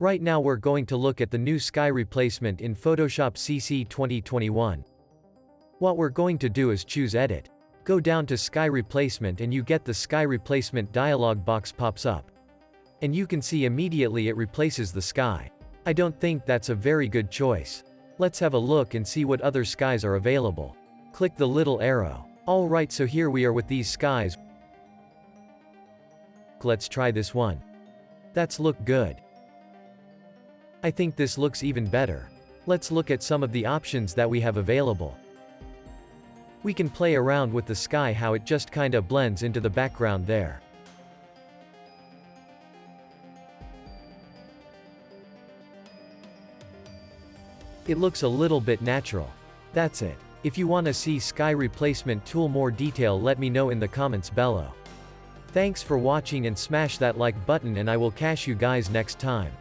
Right now we're going to look at the new sky replacement in Photoshop CC 2021. What we're going to do is choose Edit. Go down to Sky Replacement and you get the Sky Replacement dialog box pops up. And you can see immediately it replaces the sky. I don't think that's a very good choice. Let's have a look and see what other skies are available. Click the little arrow. Alright, so here we are with these skies. Let's try this one. That's look good. I think this looks even better. Let's look at some of the options that we have available. We can play around with the sky, how it just kinda blends into the background there. It looks a little bit natural. That's it. If you wanna see sky replacement tool more detail, let me know in the comments below. Thanks for watching and smash that like button, and I will catch you guys next time.